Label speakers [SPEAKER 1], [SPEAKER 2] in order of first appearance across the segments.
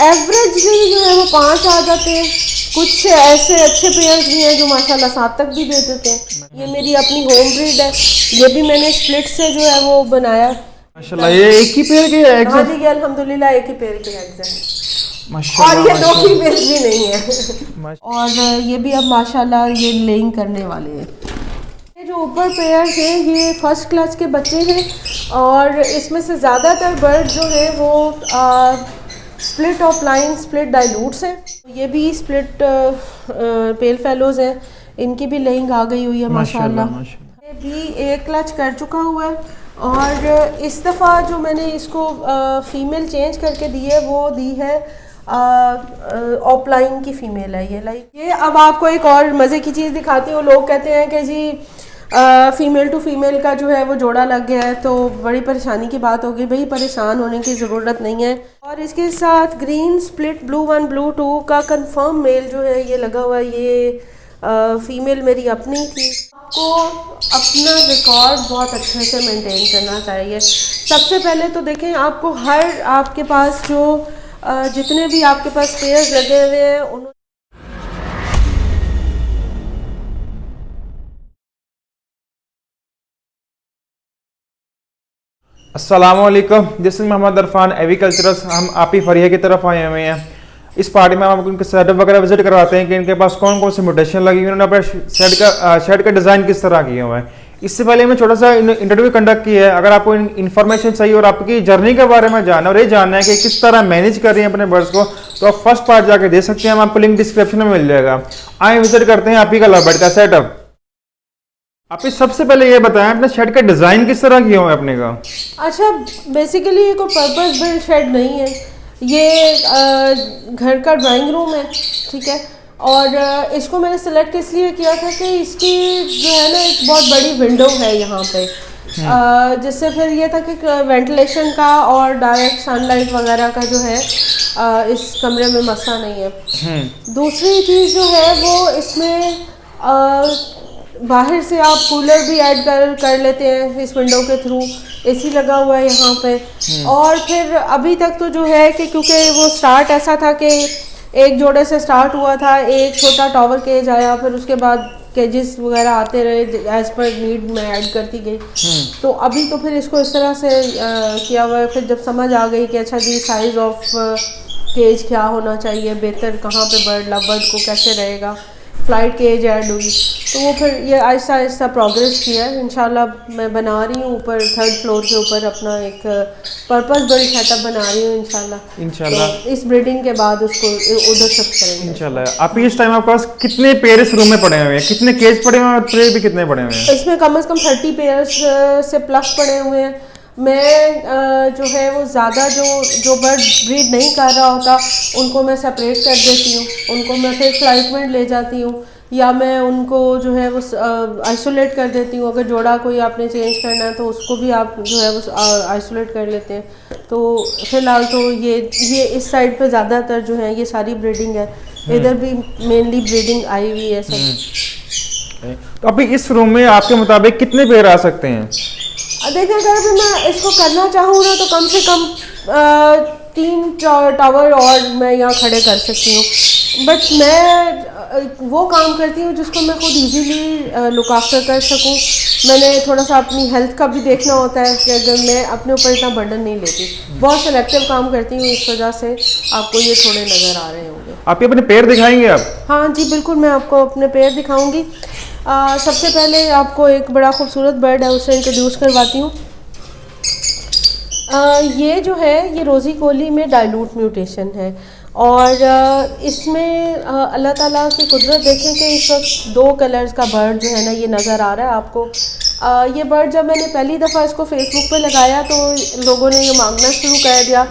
[SPEAKER 1] Averagely जो है वो 5 आ जाते हैं। कुछ ऐसे अच्छे पेयर्स भी हैं जो माशाल्लाह 7 तक भी दे देते हैं। ये मेरी अपनी होम ब्रीड है, ये भी मैंने स्प्लिट से जो है वो बनाया।
[SPEAKER 2] माशाल्लाह, ये एक ही पेड़ के एग्स
[SPEAKER 1] हाँ
[SPEAKER 2] हैं?
[SPEAKER 1] जी, ये अल्हम्दुलिल्लाह एक ही पेड़ के एग्स हैं और
[SPEAKER 2] माशाल्लाह
[SPEAKER 1] ये 2
[SPEAKER 2] माशाल्लाह
[SPEAKER 1] फीमेल्स भी नहीं है। और ये भी अब माशाल्लाह ये लेइंग करने वाले हैं। ये जो ऊपर पेयर्स हैं ये फर्स्ट क्लास के बच्चे हैं और इसमें से ज़्यादातर बर्ड जो है वो split of line split dilutes हैं। ये भी स्प्लिट पेल फेलोज हैं, इनकी भी लेइंग आ गई हुई है माशाल्लाह। ये भी एक क्लच कर चुका हुआ है और इस दफ़ा जो मैंने इसको फ़ीमेल चेंज करके दी है वो दी है ऑपलाइन की फ़ीमेल है ये। लाइक ये अब आपको एक और मज़े की चीज़ दिखाती हूँ। लोग कहते हैं कि जी फ़ीमेल टू फ़ीमेल का जो है वो जोड़ा लग गया है, तो बड़ी परेशानी की बात होगी। भाई परेशान होने की ज़रूरत नहीं है। और इसके साथ ग्रीन स्प्लिट ब्लू 1 ब्लू 2 का कंफर्म मेल जो है ये लगा हुआ है। ये फ़ीमेल मेरी अपनी थी। आपको अपना रिकॉर्ड बहुत अच्छे से मेंटेन करना चाहिए। सबसे पहले तो देखें, आपको हर आपके पास जो जितने भी आपके पास पेयर्स लगे हुए हैं उन
[SPEAKER 2] अस्सलामुअलैकुम, दिस इज़ मोहम्मद इरफान एग्रीकल्चरस। हम आपी फरिया की तरफ आए हुए हैं। इस पार्टी में हम आपको इनके सेटअप वगैरह विजिट करवाते हैं कि इनके पास कौन कौन सी म्यूटेशन लगी हुई है, उन्होंने अपने शेड का डिज़ाइन किस तरह किया हुआ है। इससे पहले हमने छोटा सा इंटरव्यू कंडक्ट किया है। अगर आपको इन्फॉर्मेशन चाहिए और आपकी जर्नी के बारे में जानना और ये जानना है कि किस तरह मैनेज कर रही हैं अपने बर्ड्स को, तो आप फर्स्ट पार्ट जाके देख सकते हैं। हम आपको लिंक डिस्क्रिप्शन में मिल जाएगा। आए विजिट करते हैं आप ही का लव बर्ड का सेटअप। आप सबसे पहले ये बताएं अपने शेड का डिज़ाइन किस तरह किया हुआ है अपने का।
[SPEAKER 1] अच्छा, बेसिकली ये कोई पर्पस बिल्ड शेड नहीं है, ये घर का ड्राइंग रूम है, ठीक है। और इसको मैंने सेलेक्ट इसलिए किया था कि इसकी जो है ना एक बहुत बड़ी विंडो है यहाँ पे, जिससे फिर ये था कि वेंटिलेशन का और डायरेक्ट सनलाइट वगैरह का जो है इस कमरे में मसला नहीं है। दूसरी चीज़ जो है वो इसमें बाहर से आप कूलर भी ऐड कर लेते हैं इस विंडो के थ्रू। एसी लगा हुआ है यहाँ पे। और फिर अभी तक तो जो है कि क्योंकि वो स्टार्ट ऐसा था कि एक जोड़े से स्टार्ट हुआ था, एक छोटा टॉवर केज आया, फिर उसके बाद केजेस वगैरह आते रहे, एज पर नीड मैं ऐड करती गई। तो अभी तो फिर इसको इस तरह से किया हुआ है। फिर जब समझ आ गई कि अच्छा जी साइज़ ऑफ केज क्या होना चाहिए, बेहतर कहाँ पे बर्ड लव बर्ड को कैसे रहेगा, फ्लाइट केज ऐड हुई, तो वो फिर ये आहिस्ता आहिस्ता प्रोग्रेस किया है। इंशाल्लाह मैं बना रही हूँ ऊपर 3rd फ्लोर के ऊपर अपना एक पर्पस बिल्ड सेटअप बना रही हूँ इंशाल्लाह। तो इस ब्रीडिंग के बाद उसको उधर शिफ्ट करेंगे
[SPEAKER 2] इंशाल्लाह। आप इस टाइम आपके पास कितने पेयर इस रूम में पड़े हुए हैं, कितने केज पड़े हुए हैं और ट्रे भी कितने पड़े हुए हैं?
[SPEAKER 1] इसमें कम से कम 30 पेयर्स से प्लस पड़े हुए हैं। मैं जो है वो ज़्यादा जो बर्ड ब्रीड नहीं कर रहा होता उनको मैं सेपरेट कर देती हूँ, उनको मैं फिर फ्लाइट में ले जाती हूँ, या मैं उनको जो है वो आइसोलेट कर देती हूँ। अगर जोड़ा कोई आपने चेंज करना है तो उसको भी आप जो है वो आइसोलेट कर लेते हैं। तो फिलहाल तो ये इस साइड पे ज़्यादातर जो है ये सारी ब्रीडिंग है, इधर भी मेनली ब्रीडिंग आई हुई है सब।
[SPEAKER 2] तो अभी इस रूम में आपके मुताबिक कितने पेयर आ सकते हैं?
[SPEAKER 1] देखिए, अगर अभी मैं इसको करना चाहूँ ना तो कम से कम 3 टावर और मैं यहाँ खड़े कर सकती हूँ। बट मैं वो काम करती हूँ जिसको मैं खुद इजीली लुक आफ्टर कर सकूँ। मैंने थोड़ा सा अपनी हेल्थ का भी देखना होता है कि अगर मैं अपने ऊपर इतना बर्डन नहीं लेती, बहुत सेलेक्टिव काम करती हूँ, इस वजह से आपको ये थोड़े नज़र आ रहे होंगे।
[SPEAKER 2] आप अपने पेयर दिखाएंगे आप?
[SPEAKER 1] हाँ जी बिल्कुल, मैं आपको अपने पेयर दिखाऊंगी। सबसे पहले आपको एक बड़ा खूबसूरत बर्ड है उससे इंट्रोड्यूस करवाती हूँ। ये जो है ये रोज़ी कोली में डाइल्यूट म्यूटेशन है और इसमें अल्लाह ताला की कुदरत देखें कि इस वक्त 2 कलर्स का बर्ड जो है ना ये नज़र आ रहा है आपको। ये बर्ड जब मैंने पहली दफ़ा इसको फेसबुक पे लगाया तो लोगों ने ये मांगना शुरू कर दिया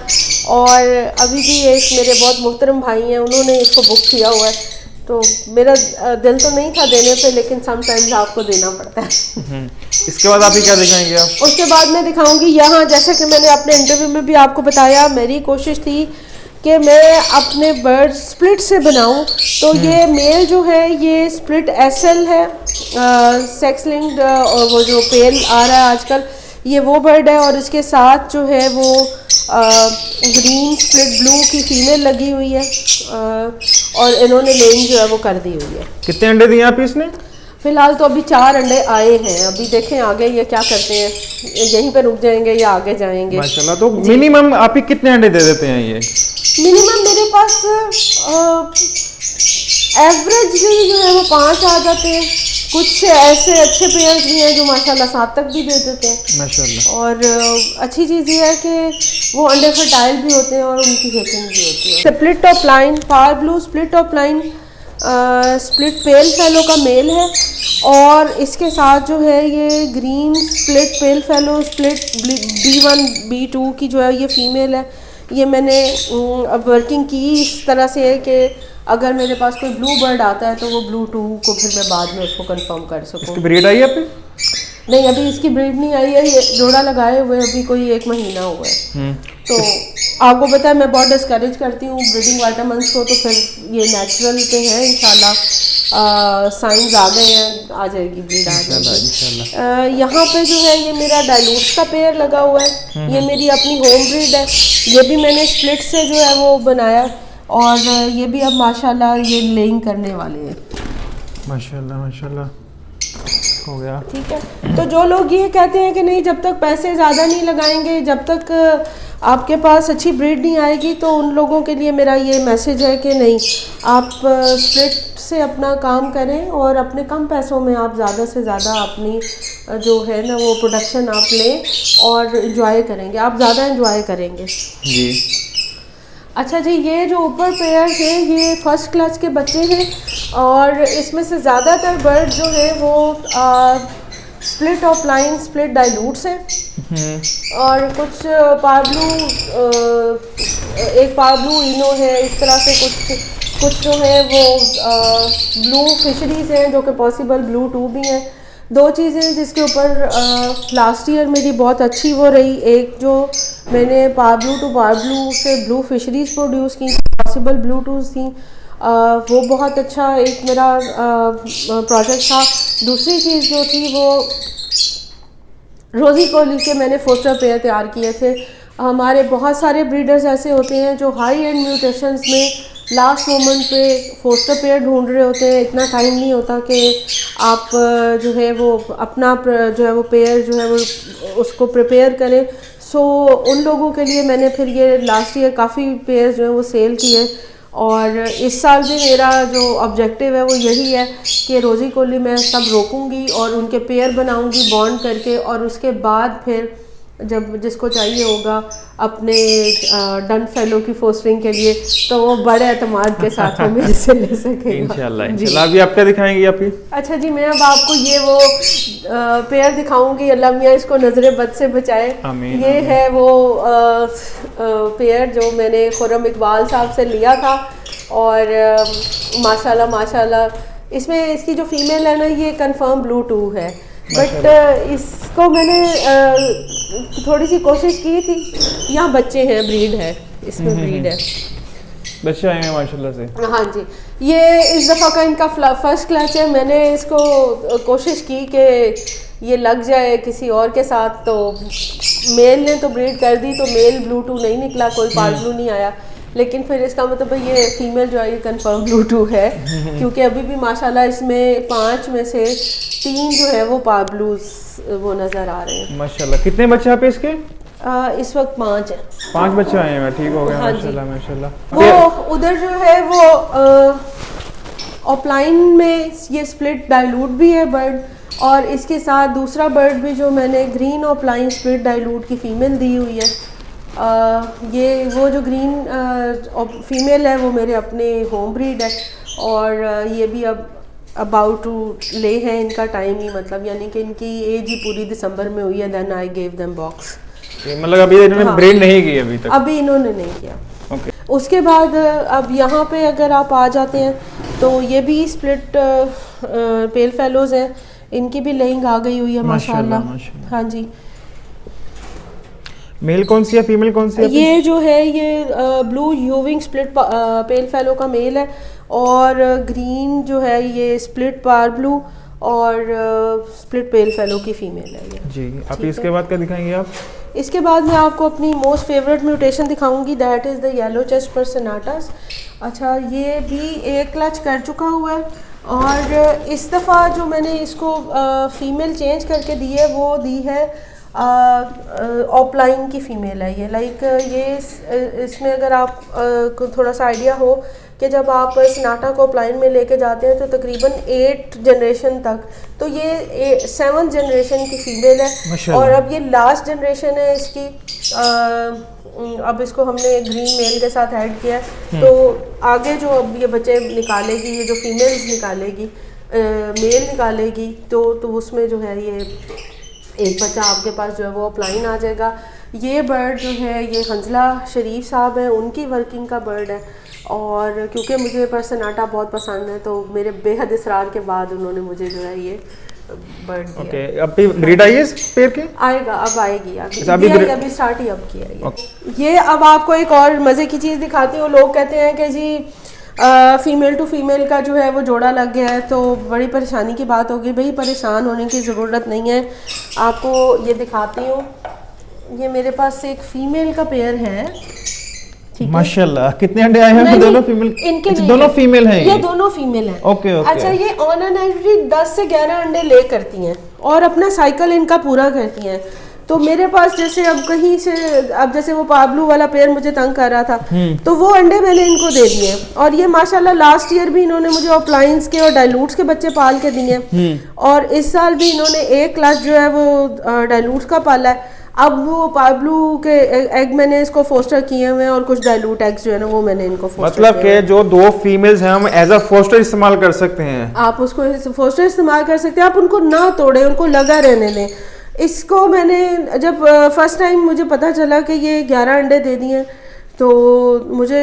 [SPEAKER 1] और अभी भी एक मेरे बहुत मुहतरम भाई हैं, उन्होंने इसको बुक किया हुआ है। तो मेरा दिल तो नहीं था देने पे, लेकिन समटाइम्स आपको देना पड़ता है।
[SPEAKER 2] इसके बाद आप ही क्या दिखाएंगे आप?
[SPEAKER 1] उसके बाद मैं दिखाऊंगी यहाँ, जैसे कि मैंने अपने इंटरव्यू में भी आपको बताया, मेरी कोशिश थी कि मैं अपने बर्ड स्प्लिट से बनाऊं। तो ये मेल जो है ये स्प्लिट एसएल है, सेक्स लिंक्ड, और वो जो पेल आ रहा है आजकल ये वो बर्ड है। और इसके साथ जो है वो ग्रीन स्प्लिट ब्लू की फीमेल लगी हुई है और इन्होंने लेइंग जो है वो कर दी हुई है।
[SPEAKER 2] कितने अंडे दिए आप इसने?
[SPEAKER 1] फिलहाल तो अभी 4 अंडे आए हैं, अभी देखें आगे ये क्या करते हैं, यहीं पे रुक जाएंगे या आगे जाएंगे।
[SPEAKER 2] माशाल्लाह। तो मिनिमम आप ही कितने अंडे दे देते हैं ये?
[SPEAKER 1] मिनिमम मेरे पास एवरेजली जो है वो 5 आ जाते हैं। कुछ ऐसे अच्छे पेयर्स भी हैं जो माशाल्लाह 7 तक भी दे देते हैं
[SPEAKER 2] माशाल्लाह।
[SPEAKER 1] और अच्छी चीज़ ये है कि वो अंडे फर्टाइल भी होते हैं और उनकी हेचिंग भी होती है। Split top line parblue split top line split pale fallow का मेल है और इसके साथ जो है ये green split pale fallow split B1 B2 की जो है ये फीमेल है। ये मैंने अब वर्किंग की इस तरह से है कि अगर मेरे पास कोई ब्लू बर्ड आता है तो वो ब्लू 2 को फिर मैं बाद में उसको कंफर्म कर सकूँ।
[SPEAKER 2] इसकी ब्रीड आई है अभी?
[SPEAKER 1] नहीं, अभी इसकी ब्रीड नहीं आई है, ये जोड़ा लगाए हुए अभी कोई 1 महीना हुआ है। तो आपको पता है मैं बहुत डिस्करेज करती हूँ ब्रीडिंग वाइटामिन्स को, तो फिर ये नेचुरल पे है इंशाल्लाह। साइंस आ गए हैं, आ जाएगी ब्रीड आ जाएगी। यहाँ पे जो है ये मेरा डायलूट्स का पेयर लगा हुआ है, ये मेरी अपनी होम ब्रीड है। ये भी मैंने स्प्लिट से जो है वो बनाया और ये भी अब माशाल्लाह ये लेइंग करने वाले हैं।
[SPEAKER 2] माशाल्लाह माशाल्लाह हो गया।
[SPEAKER 1] ठीक है, तो जो लोग ये कहते हैं कि नहीं जब तक पैसे ज़्यादा नहीं लगाएंगे, जब तक आपके पास अच्छी ब्रीड नहीं आएगी, तो उन लोगों के लिए मेरा ये मैसेज है कि नहीं, आप स्प्लिट से अपना काम करें और अपने कम पैसों में आप ज़्यादा से ज़्यादा अपनी जो है ना वो प्रोडक्शन आप लें और इंजॉय करेंगे, आप ज़्यादा इंजॉय करेंगे
[SPEAKER 2] जी।
[SPEAKER 1] अच्छा जी, ये जो ऊपर पेयर्स हैं ये फर्स्ट क्लास के बच्चे हैं और इसमें से ज़्यादातर बर्ड जो है वो split of line split dilutes हैं और कुछ पाब्लू, एक पाब्लू इनो है, इस तरह से कुछ जो है वो ब्लू फिशरीज़ हैं जो कि पॉसिबल ब्लू 2 भी हैं। 2 चीज़ें जिसके ऊपर लास्ट ईयर मेरी बहुत अच्छी वो रही, एक जो मैंने पाब्लू टू पाब्लू से ब्लू फिशरीज़ प्रोड्यूस की, पॉसिबल ब्लू 2s थी, वो बहुत अच्छा एक मेरा प्रोजेक्ट था। दूसरी चीज़ जो थी वो रोज़ी कोली के मैंने फोस्टर पेयर तैयार किए थे। हमारे बहुत सारे ब्रीडर्स ऐसे होते हैं जो हाई एंड म्यूटेशंस में लास्ट मोमेंट पे फोस्टर पेयर ढूंढ रहे होते हैं, इतना टाइम नहीं होता कि आप जो है वो अपना जो है वो पेयर जो है वो उसको प्रिपेयर करें। सो उन लोगों के लिए मैंने फिर ये लास्ट ईयर काफ़ी पेयर जो है वो सेल किए और इस साल भी मेरा जो ऑब्जेक्टिव है वो यही है कि रोज़ी कोली मैं सब रोकूंगी और उनके पेयर बनाऊंगी बॉन्ड करके और उसके बाद फिर जब जिसको चाहिए होगा अपने डन फेलो की फोस्टरिंग के लिए तो वो बड़े एतमाद के साथ वो मेरे से ले सकेगा
[SPEAKER 2] इंशाल्लाह। इंशाल्लाह अभी आप क्या दिखाएंगी आप ही?
[SPEAKER 1] अच्छा जी, मैं अब आपको ये वो पेयर दिखाऊंगी, अल्लाह मियाँ इसको नजरे बद से बचाए।
[SPEAKER 2] आमीन।
[SPEAKER 1] ये है वो पेयर जो मैंने खुर्रम इकबाल साहब से लिया था और माशाल्लाह माशाल्लाह इसमें इसकी जो फीमेल है ना ये कंफर्म ब्लू 2 है, बट इसको मैंने थोड़ी सी कोशिश की थी। यहाँ बच्चे हैं, ब्रीड है, इसमें ब्रीड है,
[SPEAKER 2] बच्चे आए हैं माशाल्लाह से।
[SPEAKER 1] हाँ जी, ये इस दफ़ा का इनका फर्स्ट क्लच है। मैंने इसको कोशिश की कि ये लग जाए किसी और के साथ, तो मेल ने तो ब्रीड कर दी तो मेल ब्लू 2 नहीं निकला, कोई पाल ब्लू नहीं आया, लेकिन फिर इसका मतलब ये फीमेल जो है ये कंफर्म ब्लू 2 है क्योंकि अभी भी माशाल्लाह इसमें 5 में से 3 जो है वो पाब्लूज वो नज़र आ रहे हैं
[SPEAKER 2] माशाल्लाह। कितने बच्चे आप इसके?
[SPEAKER 1] इस वक्त 5 है।
[SPEAKER 2] 5 बच्चे आए हैं, ठीक हो गया।
[SPEAKER 1] हाँ
[SPEAKER 2] माशाल्लाह माशाल्लाह।
[SPEAKER 1] वो उधर जो है वो ऑफलाइन में ये स्प्लिट डाइल्यूट भी है बर्ड और इसके साथ दूसरा बर्ड भी जो मैंने ग्रीन ऑफलाइन स्प्लिट डाइल्यूट की फ़ीमेल दी हुई है। ये वो जो ग्रीन फीमेल है वो मेरे अपने होम ब्रीड है और ये भी अब अबाउट टू ले है, इनका टाइम ही मतलब यानी कि इनकी एज ही पूरी दिसंबर में हुई है। Then I gave them box.
[SPEAKER 2] मतलब अभी इन्होंने ब्रीड नहीं की अभी तक?
[SPEAKER 1] अभी इन्होंने नहीं किया।
[SPEAKER 2] ओके।
[SPEAKER 1] उसके बाद अब यहाँ पे अगर आप आ जाते हैं तो ये भी स्प्लिट पेल फेलोज हैं, इनकी भी लेइंग आ गई हुई है माशाल्लाह। हाँ जी।
[SPEAKER 2] मेल कौन सी है, फीमेल कौन सी है?
[SPEAKER 1] ये जो है ये ब्लू यूविंग स्प्लिट पेल फेलो का मेल है और ग्रीन जो है ये स्प्लिट पार ब्लू और स्प्लिट पेल फेलो की फीमेल है ये
[SPEAKER 2] जी। आप इसके बाद क्या दिखाएंगे आप?
[SPEAKER 1] इसके बाद मैं आपको अपनी मोस्ट फेवरेट म्यूटेशन दिखाऊंगी, that is the yellow chest personatus. अच्छा, ये भी एक क्लच कर चुका हुआ है और इस दफ़ा जो मैंने इसको फ़ीमेल चेंज करके दी है वो दी है ऑपलाइन की फ़ीमेल है ये। लाइक ये इसमें अगर आप को थोड़ा सा आइडिया हो कि जब आप सनाटा को ऑपलाइन में लेके जाते हैं तो तकरीबन 8 जनरेशन तक, तो ये 7th जनरेशन की फ़ीमेल है और अब ये लास्ट जनरेशन है इसकी। अब इसको हमने ग्रीन मेल के साथ ऐड किया है, तो आगे जो अब ये बच्चे निकालेगी, ये जो फीमेल्स निकालेगी, मेल निकालेगी, तो उसमें जो है ये एक बच्चा आपके पास जो है वो अपलाइन आ जाएगा। ये बर्ड जो है ये हंजला शरीफ साहब है, उनकी वर्किंग का बर्ड है और क्योंकि मुझे पर्सनाटा बहुत पसंद है तो मेरे बेहद इसरार के बाद उन्होंने मुझे जो है ये बर्ड दिया।
[SPEAKER 2] ओके, अब भी ब्रीड आई है इस पेयर की?
[SPEAKER 1] आएगा, अब आएगी, अभी स्टार्ट ही अब किया है
[SPEAKER 2] Okay.
[SPEAKER 1] ये अब आपको एक और मज़े की चीज़ दिखाती हूँ। लोग कहते हैं कि जी फीमेल टू फीमेल का जो है वो जोड़ा लग गया है तो बड़ी परेशानी की बात होगी। भाई परेशान होने की ज़रूरत नहीं है, आपको ये दिखाती हूँ। ये मेरे पास एक फ़ीमेल का पेयर है,
[SPEAKER 2] माशाल्लाह। कितने अंडे आए हैं? दोनों फीमेल?
[SPEAKER 1] इनके
[SPEAKER 2] दोनों फीमेल हैं?
[SPEAKER 1] ये दोनों फीमेल हैं।
[SPEAKER 2] Okay okay.
[SPEAKER 1] अच्छा, ये ऑन एन एवरेज 10 से 11 अंडे ले करती हैं और अपना साइकिल इनका पूरा करती हैं। तो मेरे पास जैसे अब कहीं से, अब जैसे वो पाब्लू वाला पेयर मुझे तंग कर रहा था तो वो अंडे मैंने इनको दे दिए और ये माशाल्लाह लास्ट ईयर भी इन्होंने मुझे ऑफलाइंस के और डाइल्यूट्स के बच्चे पाल के दिए और इस साल भी इन्होंने एक क्लास जो है वो डाइल्यूट्स का पाला है। अब वो पाब्लू के एग मैंने इसको फोस्टर किए हुए हैं और कुछ डाइल्यूट एग्स जो है ना वो मैंने इनको फोस्टर
[SPEAKER 2] मतलब कि जो 2 फीमेल्स हैं हम एज अ फोस्टर इस्तेमाल कर सकते हैं।
[SPEAKER 1] आप उसको फोस्टर इस्तेमाल कर सकते हैं, आप उनको ना तोड़ें, उनको लगा रहने दें। इसको मैंने जब फर्स्ट टाइम मुझे पता चला कि ये 11 अंडे दे दिए तो मुझे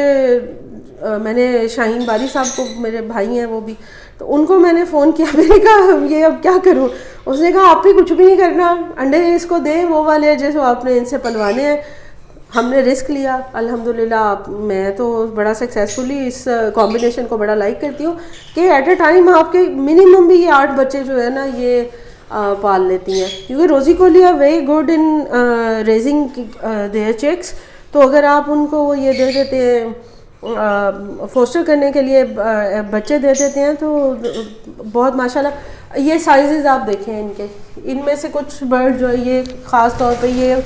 [SPEAKER 1] मैंने शाहीन बारी साहब को, मेरे भाई हैं वो भी, तो उनको मैंने फ़ोन किया। मैंने कहा ये अब क्या करूं? उसने कहा आप भी कुछ भी नहीं करना, अंडे इसको दें वो वाले जैसे आपने इनसे पलवाने हैं। हमने रिस्क लिया अल्हम्दुलिल्लाह। मैं तो बड़ा सक्सेसफुली इस कॉम्बिनेशन को बड़ा लाइक करती हूँ कि एट अ टाइम आपके मिनिमम भी ये 8 बच्चे जो है ना ये पाल लेती हैं, क्योंकि रोज़ी कोली are very good in raising their chicks. तो अगर आप उनको ये दे देते हैं फोस्टर करने के लिए बच्चे दे देते हैं तो बहुत माशाल्लाह। ये साइजेस आप देखें इनके, इनमें से कुछ बर्ड जो है ये ख़ास तौर पे ये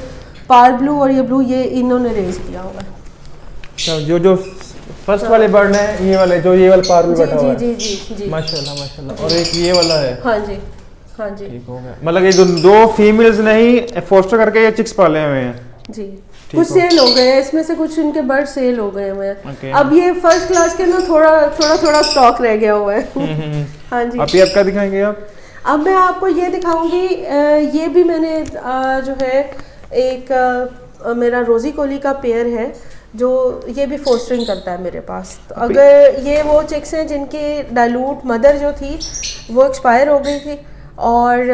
[SPEAKER 1] पार ब्लू और ये ब्लू ये इन्होंने रेज किया हुआ है।
[SPEAKER 2] जो फर्स्ट वाले बर्ड हैं ये वाले, जो ये वाला पार ब्लू बैठा हुआ है।
[SPEAKER 1] जी जी जी जी
[SPEAKER 2] माशाल्लाह माशाल्लाह। और एक ये वाला है।
[SPEAKER 1] हाँ जी हाँ जी,
[SPEAKER 2] ठीक हो गया। मतलब ये 2 फीमेल्स नहीं फोस्टर करके ये चिक्स पाले हुए हैं
[SPEAKER 1] जी। कुछ सेल हो गए हैं इसमें से, कुछ इनके बर्ड सेल हो गए हुए हैं।
[SPEAKER 2] Okay.
[SPEAKER 1] अब ये फर्स्ट क्लास के ना थोड़ा स्टॉक रह गया हुआ है। हाँ जी।
[SPEAKER 2] अभी आप क्या दिखाएंगे आप?
[SPEAKER 1] अब मैं आपको ये दिखाऊंगी, ये भी मैंने जो है एक मेरा रोज़ी कोली का पेयर है जो ये भी फोस्टरिंग करता है मेरे पास। तो अगर ये वो चिक्स हैं जिनकी डाइल्यूट मदर जो थी वो एक्सपायर हो गई थी और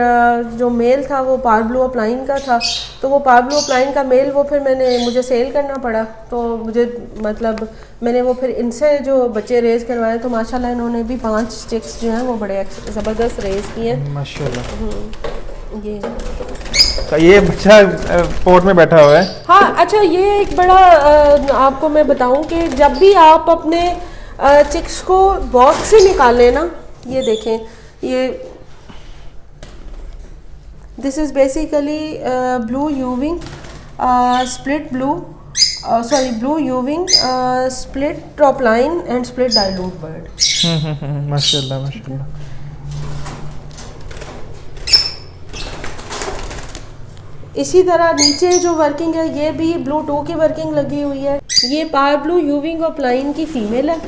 [SPEAKER 1] जो मेल था वो पाब्लो अपलाइन का था, तो वो पाब्लो अपलाइन का मेल वो फिर मुझे सेल करना पड़ा। तो मुझे मतलब मैंने वो फिर इनसे जो बच्चे रेज करवाए तो माशाल्लाह इन्होंने भी 5 चिक्स जो हैं वो बड़े ज़बरदस्त रेज किए
[SPEAKER 2] माशाल्लाह।
[SPEAKER 1] ये
[SPEAKER 2] तो ये बच्चा पोर्ट में बैठा हुआ है।
[SPEAKER 1] हाँ अच्छा, ये एक बड़ा आपको मैं बताऊं कि जब भी आप अपने चिक्स को बॉक्स से निकालें ना, ये देखें, ये this is basically blue यूविंग split blue blue यूविंग split top line and split dilute bird.
[SPEAKER 2] माशाल्लाह माशाल्लाह।
[SPEAKER 1] इसी तरह नीचे जो वर्किंग है ये भी ब्लू 2 की वर्किंग लगी हुई है। ये पार ब्लू यूविंग ऑफ लाइन की फीमेल है,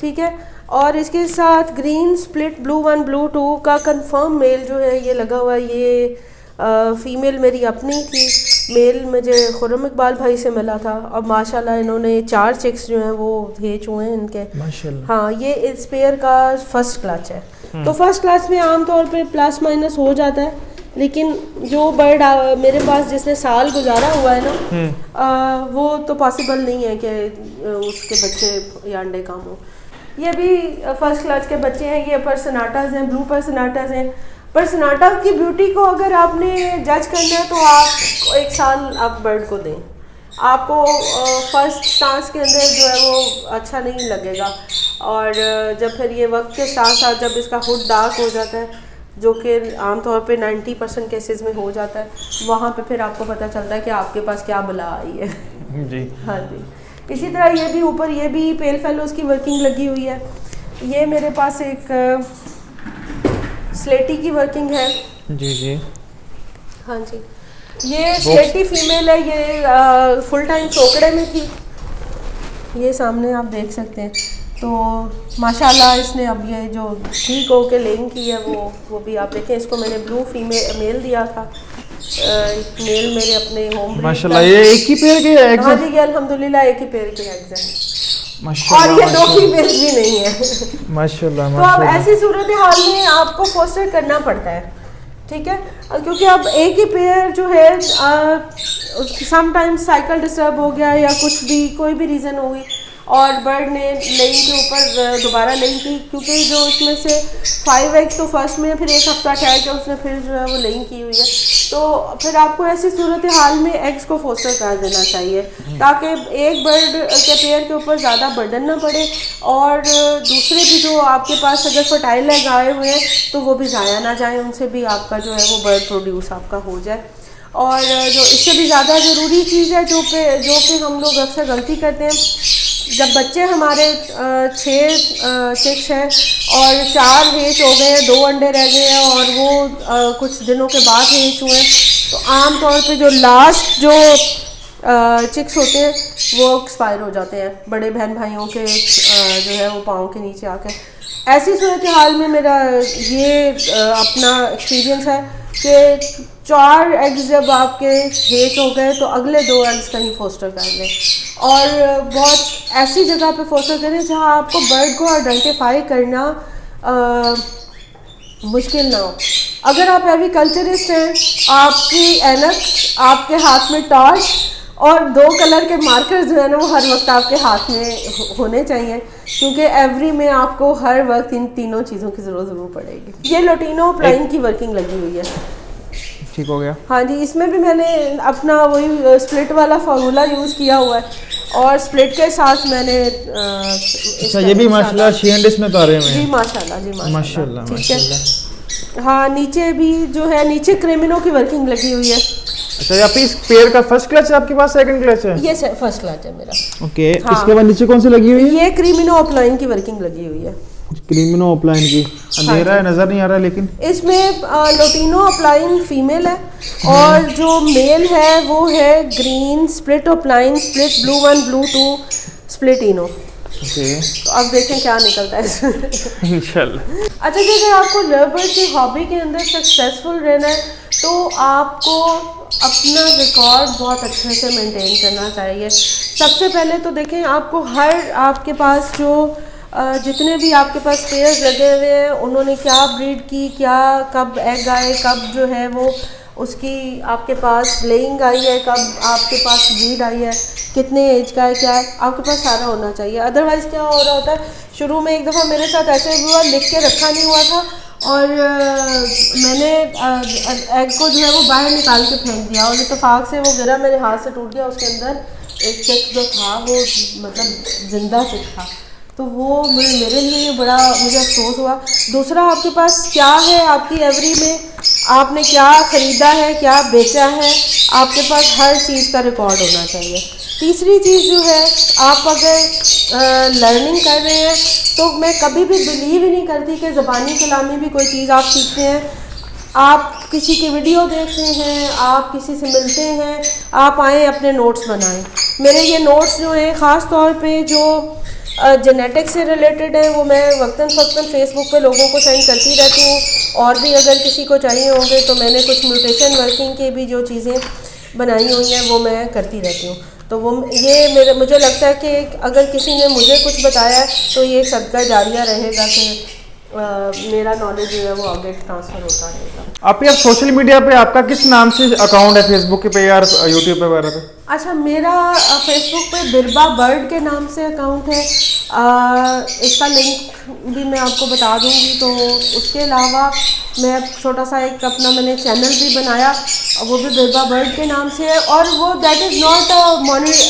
[SPEAKER 1] ठीक है। और इसके साथ ग्रीन स्प्लिट ब्लू 1 ब्लू 2 का कंफर्म मेल जो है ये लगा हुआ है। ये फीमेल मेरी अपनी थी, मेल मुझे खुर्रम इकबाल भाई से मिला था और माशाल्लाह इन्होंने 4 चिक्स जो हैं वो भेज हुए हैं इनके माशाल्लाह। हाँ, ये इस पेयर का फर्स्ट क्लच है। तो फर्स्ट क्लास में आमतौर पे प्लस माइनस हो जाता है, लेकिन जो बर्ड मेरे पास जिसने साल गुजारा हुआ है ना वो तो पॉसिबल नहीं है कि उसके बच्चे या अंडे कम हो। ये भी फर्स्ट क्लास के बच्चे हैं, ये पर्सनाटास हैं, ब्लू पर्सनाटास हैं। पर सन्नाटा की ब्यूटी को अगर आपने जज करना है तो आप 1 साल आप बर्ड को दें, आपको फर्स्ट चांस के अंदर जो है वो अच्छा नहीं लगेगा, और जब फिर ये वक्त के साथ साथ जब इसका हुड डार्क हो जाता है, जो कि आमतौर पे 90% केसेस में हो जाता है, वहाँ पे फिर आपको पता चलता है कि आपके पास क्या बला आई है।
[SPEAKER 2] जी
[SPEAKER 1] हाँ जी। इसी तरह ये भी ऊपर ये भी पेल फेलोज की वर्किंग लगी हुई है। ये मेरे पास एक स्लेटी की वर्किंग है।
[SPEAKER 2] जी जी।
[SPEAKER 1] हाँ जी, ये स्लेटी फीमेल है, ये फुल टाइम चोकड़े में थी, ये सामने आप देख सकते हैं। तो माशाल्लाह इसने अब ये जो ठीक हो के लेंग की है वो भी आप देखें। इसको मैंने ब्लू फीमेल मेल दिया था, मेल मेरे अपने होम
[SPEAKER 2] माशाल्लाह ये एक ही पेयर के एग्स
[SPEAKER 1] हाँ
[SPEAKER 2] हैं?
[SPEAKER 1] जी, ये अल्हम्दुलिल्लाह एक ही पेयर के एग्स हैं,
[SPEAKER 2] माशाल्लाह।
[SPEAKER 1] और ये 2 फीमेल भी नहीं है।
[SPEAKER 2] माशाल्लाह
[SPEAKER 1] तो अब ऐसी सूरत हाल में आपको फोस्टर करना पड़ता है, ठीक है, क्योंकि अब एक ही पेयर जो है समटाइम्स साइकिल डिस्टर्ब हो गया या कुछ भी कोई भी रीज़न हो गई और बर्ड ने लेइंग के ऊपर दोबारा लेइंग की, क्योंकि जो उसमें से 5 एग्स तो फर्स्ट में फिर 1 हफ्ता ठहर के उसने फिर जो है वो लेइंग की हुई है, तो फिर आपको ऐसी सूरत हाल में एग्स को फोस्टर कर देना चाहिए ताकि एक बर्ड के पेयर के ऊपर ज़्यादा बर्डन ना पड़े, और दूसरे भी जो आपके पास अगर फर्टाइल एग आए हुए हैं तो वो भी ज़ाया ना जाए, उनसे भी आपका जो है वो बर्ड प्रोड्यूस आपका हो जाए। और जो इससे भी ज़्यादा ज़रूरी चीज़ है जो कि हम लोग अक्सर गलती करते हैं, जब बच्चे हमारे 6 चिक्स हैं और 4 हेच हो गए हैं, 2 अंडे रह गए हैं और वो कुछ दिनों के बाद हेच हुए हैं, तो आम तौर पे जो लास्ट जो चिक्स होते हैं वो एक्सपायर हो जाते हैं बड़े बहन भाइयों के जो है वो पाँव के नीचे आकर। ऐसी सूरत हाल में मेरा ये अपना एक्सपीरियंस है कि 4 एग्स जब आपके हेच हो गए तो अगले 2 एग्स कहीं फोस्टर कर लें, और बहुत ऐसी जगह पे फोस्टर करें जहां आपको बर्ड को आइडेंटिफाई करना मुश्किल ना हो। अगर आप एग्रीकल्चरिस्ट हैं, आपकी ऐनक, आपके हाथ में टॉर्च और 2 कलर के मार्कर्स जो है ना वो हर वक्त आपके हाथ में होने चाहिए, क्योंकि एवरी में आपको हर वक्त इन तीनों चीज़ों की ज़रूर पड़ेगी। ये लोटिनो प्लाइन की वर्किंग लगी हुई है।
[SPEAKER 2] ठीक हो गया।
[SPEAKER 1] हाँ जी, इसमें भी मैंने अपना वही स्प्लिट वाला फार्मूला यूज़ किया हुआ है और स्प्लिट के साथ मैंने
[SPEAKER 2] अच्छा ये भी माशाल्लाह शेंडिस में तो आ रहे हैं
[SPEAKER 1] जी, माशाल्लाह जी,
[SPEAKER 2] माशाल्लाह
[SPEAKER 1] ठीक है। हाँ, नीचे भी जो है नीचे क्रेमिनो की वर्किंग लगी हुई है।
[SPEAKER 2] अच्छा आप इस पेयर का फर्स्ट क्लच है आपके पास, सेकंड क्लच है?
[SPEAKER 1] ये फर्स्ट क्लच है मेरा।
[SPEAKER 2] ओके
[SPEAKER 1] हाँ।
[SPEAKER 2] इसके बाद नीचे कौन सी लगी हुई है?
[SPEAKER 1] ये क्रीमिनो अपलाइन की वर्किंग लगी हुई है।
[SPEAKER 2] क्रीमिनो अपलाइन की अंधेरा है, नजर नहीं आ रहा, लेकिन
[SPEAKER 1] इसमें लोटिनो अपलाइन फीमेल है और जो मेल है वो है green split upline split blue 1 blue 2 split इनो।
[SPEAKER 2] ओके
[SPEAKER 1] तो अब देखें क्या निकलता है इसमें।
[SPEAKER 2] इंशाल्लाह।
[SPEAKER 1] अच्छा जी, अगर आपको लवबर्ड की हॉबी के अंदर सक्सेसफुल रहना है तो आपको अपना रिकॉर्ड बहुत अच्छे से मेंटेन करना चाहिए। सबसे पहले तो देखें, आपको हर आपके पास जो जितने भी आपके पास पेयर्स लगे हुए हैं उन्होंने क्या ब्रीड की, क्या कब एग आए, कब जो है वो उसकी आपके पास लेइंग आई है, कब आपके पास ब्रीड आई है, कितने एज का है, क्या है, आपके पास सारा होना चाहिए। अदरवाइज़ क्या हो रहा होता है, शुरू में एक दफ़ा मेरे साथ ऐसे हुआ, लिख के रखा नहीं हुआ था और मैंने एग को जो है वो बाहर निकाल के फेंक दिया और इत्तेफाक से वो गिरा, मेरे हाथ से टूट गया। उसके अंदर एक चिक जो था वो मतलब जिंदा चिक था, तो वो मेरे लिए बड़ा मुझे अफसोस हुआ। दूसरा, आपके पास क्या है, आपकी एवरी में आपने क्या ख़रीदा है, क्या बेचा है, आपके पास हर चीज़ का रिकॉर्ड होना चाहिए। तीसरी चीज़ जो है, आप अगर लर्निंग कर रहे हैं तो मैं कभी भी बिलीव ही नहीं करती कि ज़बानी कलामी भी कोई चीज़ आप सीखते हैं। आप किसी की वीडियो देख रहे हैं, आप किसी से मिलते हैं, आप आएँ अपने नोट्स बनाएं। मेरे ये नोट्स जो हैं ख़ास तौर पे जो जेनेटिक्स से रिलेटेड है वो मैं वक्तन फ़क्तन फेसबुक पे लोगों को सेंड करती रहती हूँ, और भी अगर किसी को चाहिए होंगे तो मैंने कुछ म्यूटेशन वर्किंग के भी जो चीज़ें बनाई हुई हैं वो मैं करती रहती हूँ। तो वो ये मुझे लगता है कि अगर किसी ने मुझे कुछ बताया तो ये सदका जारिया रहेगा कि मेरा नॉलेज जो है वो आगे ट्रांसफ़र होता रहेगा।
[SPEAKER 2] आप सोशल मीडिया पे आपका किस नाम से अकाउंट है, फेसबुक पे या यूट्यूब पे वगैरह पे?
[SPEAKER 1] अच्छा, मेरा फेसबुक पे बिरबा बर्ड के नाम से अकाउंट है। इसका लिंक भी मैं आपको बता दूंगी। तो उसके अलावा मैं छोटा सा एक अपना मैंने चैनल भी बनाया, वो भी बिरबा बर्ड के नाम से है। और वो दैट इज़ नॉट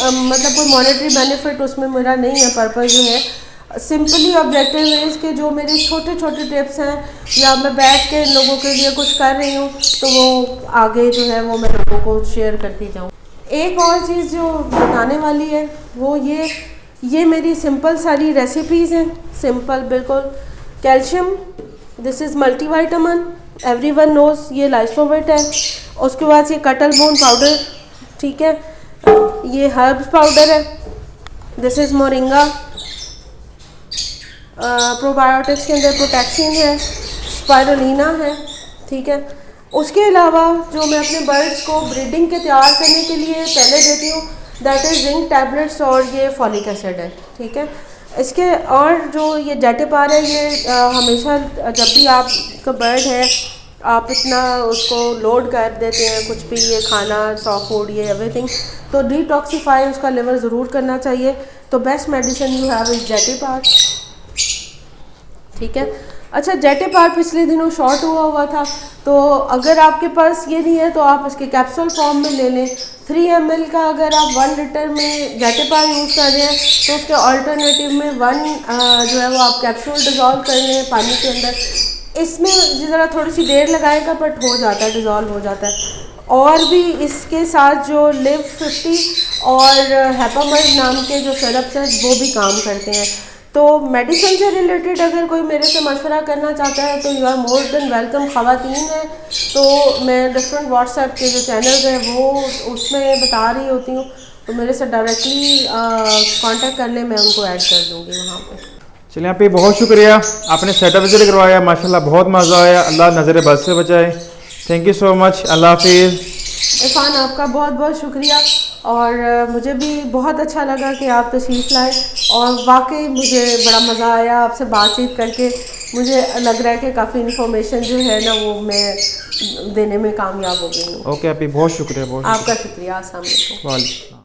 [SPEAKER 1] मतलब कोई मॉनेटरी बेनिफिट उसमें मेरा नहीं है। पर्पज़ जो है सिंपली ऑब्जेक्टिव है इसके, जो मेरे छोटे छोटे टिप्स हैं या मैं बैठ के लोगों के लिए कुछ कर रही हूँ तो वो आगे जो है वो मैं लोगों को शेयर करती जाऊँ। एक और चीज़ जो बताने वाली है वो ये मेरी सिंपल सारी रेसिपीज़ हैं, सिंपल बिल्कुल। Calcium, this is multivitamin, everyone knows, ये लाइसोविट है। उसके बाद ये कटल बोन पाउडर, ठीक है, ये हर्ब्स पाउडर है, दिस इज़ मोरिंगा। प्रोबायोटिक्स के अंदर प्रोटेक्शन है, स्पाइरुलिना है, ठीक है। उसके अलावा जो मैं अपने बर्ड्स को ब्रीडिंग के तैयार करने के लिए पहले देती हूँ दैट इज़ जिंक टैबलेट्स और ये फॉलिक एसिड है, ठीक है। इसके और जो ये जेटेपार है ये हमेशा जब भी आपका बर्ड है आप इतना उसको लोड कर देते हैं कुछ भी, ये खाना सॉफ्ट फूड ये एवरीथिंग, तो डिटॉक्सीफाई उसका लिवर ज़रूर करना चाहिए। तो best medicine you have is जेटेपार, ठीक है। अच्छा, जेटेपार पिछले दिनों शॉर्ट हुआ था, तो अगर आपके पास ये नहीं है तो आप इसके कैप्सूल फॉर्म में ले लें। 3 ml का अगर आप 1 लीटर में जेटेपार यूज़ कर रहे हैं तो उसके अल्टरनेटिव में 1 जो है वो आप कैप्सूल डिज़ोल्व कर लें पानी के अंदर। इसमें ज़रा थोड़ी सी देर लगाएगा बट हो जाता है, डिज़ोल्व हो जाता है। और भी इसके साथ जो लिव 50 और हैपामर्ड नाम के जो सिरप्स हैं वो भी काम करते हैं। तो मेडिसिन से रिलेटेड अगर कोई मेरे से मशवरा करना चाहता है तो you are more than welcome. ख़वातीन है तो मैं डिफरेंट व्हाट्सएप के जो चैनल्स हैं वो उसमें बता रही होती हूँ, तो मेरे से डायरेक्टली कांटेक्ट कर लें, मैं उनको ऐड कर दूँगी वहाँ पे।
[SPEAKER 2] चलिए आप बहुत शुक्रिया, आपने सेटअप विजिट करवाया, माशाल्लाह बहुत मज़ा आया। अल्लाह नज़र बद से बचाए। थैंक यू सो मच, अल्लाह हाफिज़।
[SPEAKER 1] इरफान, आपका बहुत बहुत शुक्रिया, और मुझे भी बहुत अच्छा लगा कि आप तशरीफ़ लाए, और वाकई मुझे बड़ा मज़ा आया आपसे बातचीत करके। मुझे लग रहा है कि काफ़ी इन्फॉर्मेशन जो है ना वो मैं देने में कामयाब हो गई हूँ।
[SPEAKER 2] ओके आपी, बहुत शुक्रिया। बहुत
[SPEAKER 1] आपका शुक्रिया। अस्सलाम वालेकुम।
[SPEAKER 2] वालेकुम।